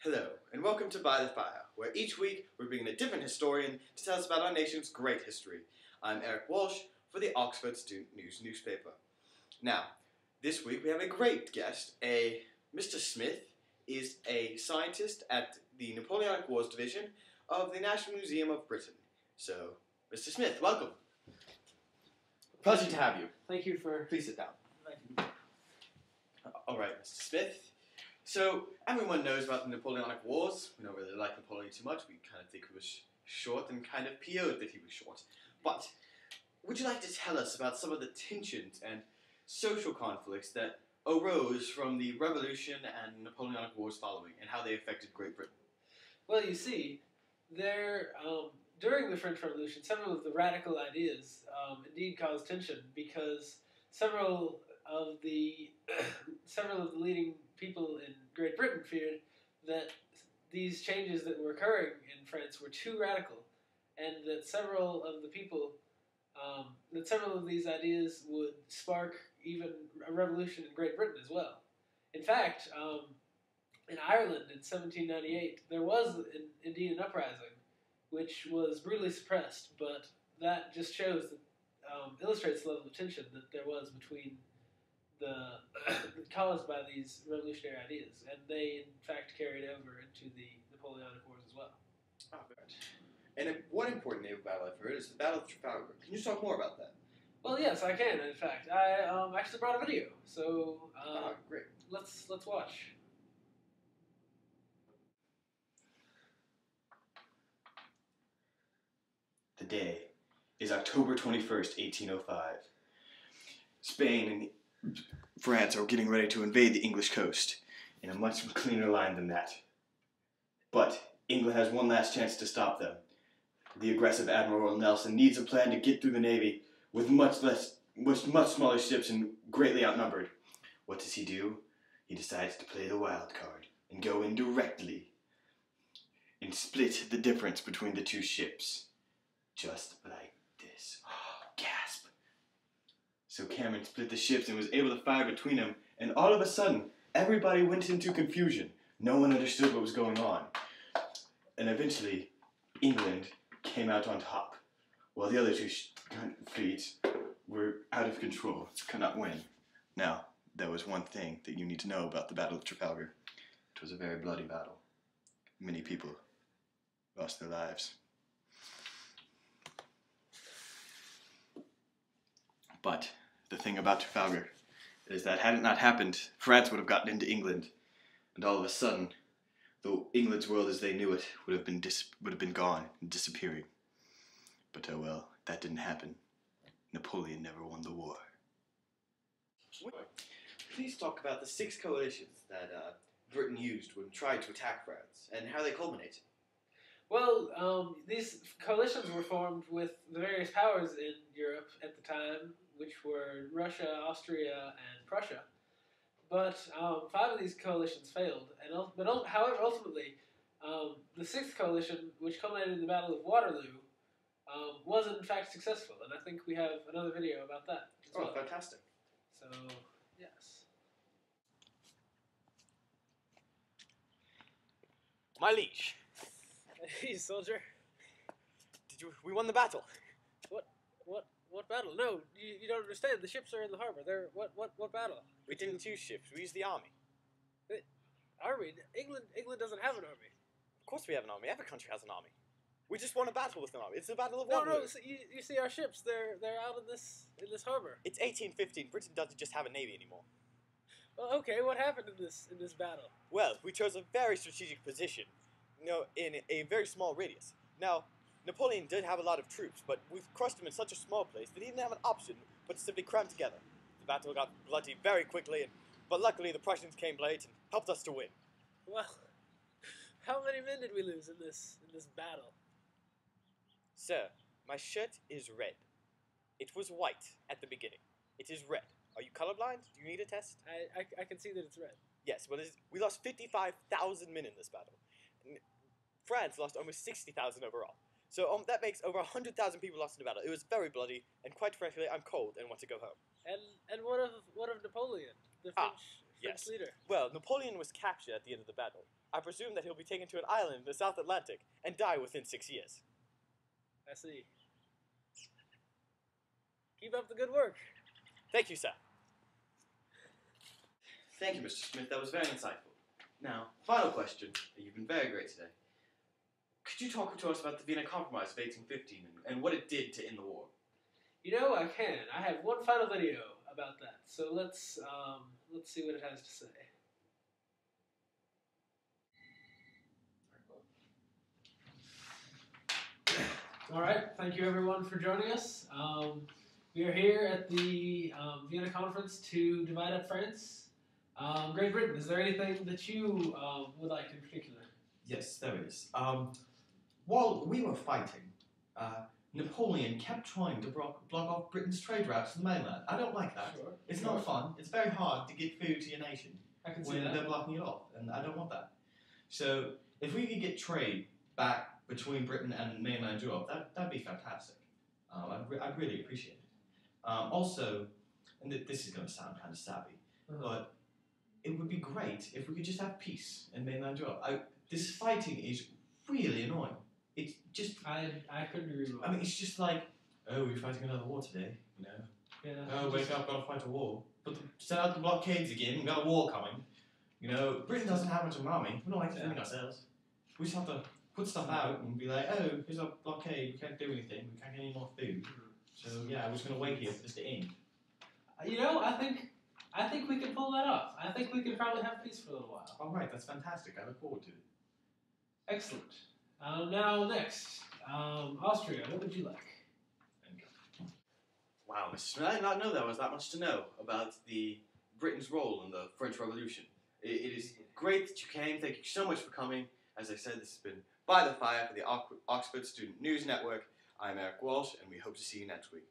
Hello, and welcome to By the Fire, where each week we bring in a different historian to tell us about our nation's great history. I'm Eric Walsh for the Oxford Student News newspaper. Now, this week we have a great guest. Mr. Smith is a scientist at the Napoleonic Wars division of the National Museum of Britain. So, Mr. Smith, welcome. Pleasure to have you. Thank you for... Please sit down. All right, Mr. Smith. So, everyone knows about the Napoleonic Wars. We don't really like Napoleon too much. We kind of think he was short and kind of PO'd that he was short. But, would you like to tell us about some of the tensions and social conflicts that arose from the Revolution and Napoleonic Wars following, and how they affected Great Britain? Well, you see, during the French Revolution, several of the radical ideas indeed caused tension because several of the leading people in Great Britain feared that these changes that were occurring in France were too radical, and that several of these ideas would spark even a revolution in Great Britain as well. In fact, in Ireland in 1798, there was indeed an uprising, which was brutally suppressed, but that just shows that, illustrates the level of tension that there was between caused by these revolutionary ideas, and they in fact carried over into the Napoleonic Wars as well. Oh, good. And one important naval battle I've heard is the Battle of Trafalgar. Can you talk more about that? Well, yes, I can. In fact, I actually brought a video, so great. Let's watch. The day is October 21st, 1805. Spain and France are getting ready to invade the English coast in a much cleaner line than that. But England has one last chance to stop them. The aggressive Admiral Nelson needs a plan to get through the Navy with much smaller ships and greatly outnumbered. What does he do? He decides to play the wild card and go in directly and split the difference between the two ships. Just like this. Gasp. So Cameron split the ships and was able to fire between them, and all of a sudden, everybody went into confusion. No one understood what was going on. And eventually, England came out on top, while the other two fleets were out of control, could not win. Now, there was one thing that you need to know about the Battle of Trafalgar. It was a very bloody battle. Many people lost their lives. But the thing about Trafalgar is that had it not happened, France would have gotten into England, and all of a sudden, England's world as they knew it would have been gone and disappearing. But oh well, that didn't happen. Napoleon never won the war. Please talk about the 6 coalitions that Britain used when trying to attack France, and how they culminated. Well, these coalitions were formed with the various powers in Europe at the time, which were Russia, Austria, and Prussia. But 5 of these coalitions failed. However, ultimately, the 6th coalition, which culminated in the Battle of Waterloo, was in fact successful. And I think we have another video about that as well. Fantastic. So, yes. My liege. Hey, soldier. We won the battle. What battle? No, you don't understand. The ships are in the harbor. What battle? We didn't use ships. We used the army. Army? England doesn't have an army. Of course we have an army. Every country has an army. We just won a battle with an army. It's the Battle of Waterloo. No. So you see our ships? They're out in this harbor. It's 1815. Britain doesn't just have a navy anymore. Well, okay. What happened in this battle? Well, we chose a very strategic position, in a very small radius. Now, Napoleon did have a lot of troops, but we've crushed him in such a small place that he didn't have an option but to simply cram together. The battle got bloody very quickly, but luckily the Prussians came late and helped us to win. Well, how many men did we lose in this battle? Sir, my shirt is red. It was white at the beginning. It is red. Are you colorblind? Do you need a test? I can see that it's red. Yes, well, we lost 55,000 men in this battle. France lost almost 60,000 overall. So that makes over 100,000 people lost in the battle. It was very bloody, and quite frankly, I'm cold and want to go home. And what of Napoleon, the French yes. leader? Well, Napoleon was captured at the end of the battle, I presume that he'll be taken to an island in the South Atlantic and die within 6 years. I see. Keep up the good work. Thank you, sir. Thank you, Mr. Smith. That was very insightful. Now, final question. You've been very great today. Could you talk to us about the Vienna Compromise of 1815 and what it did to end the war? You know, I can. I have one final video about that. So let's see what it has to say. All right. Thank you, everyone, for joining us. We are here at the Vienna Conference to divide up France. Great Britain, is there anything that you would like in particular? Yes, there is. While we were fighting, Napoleon kept trying to block off Britain's trade routes to the mainland. I don't like that. Sure. It's not fun. It's very hard to get food to your nation I can see when that. they're blocking it off, and I don't want that. So, if we could get trade back between Britain and mainland Europe, that'd be fantastic. I'd really appreciate it. Also, and this is going to sound kind of savvy, but it would be great if we could just have peace in mainland Europe. This fighting is really annoying. It's just... I couldn't agree more. I mean, it's just like, oh, we're fighting another war today, you know? Yeah. Oh, wake up, gotta fight a war. But set out the blockades again, we've got a war coming. You know, Britain doesn't have much of an army. We don't like defending ourselves. We just have to put stuff out and be like, oh, here's our blockade, we can't do anything, we can't get any more food. So, yeah, we're just going to wait here for this to end. You know, I think we can pull that off. I think we can probably have peace for a little while. All right, that's fantastic. I look forward to it. Excellent. Now, next, Austria, what would you like? Wow, Mr. Smith, I did not know there was that much to know about Britain's role in the French Revolution. It is great that you came. Thank you so much for coming. As I said, this has been By the Fire for the Oxford Student News Network. I'm Eric Walsh, and we hope to see you next week.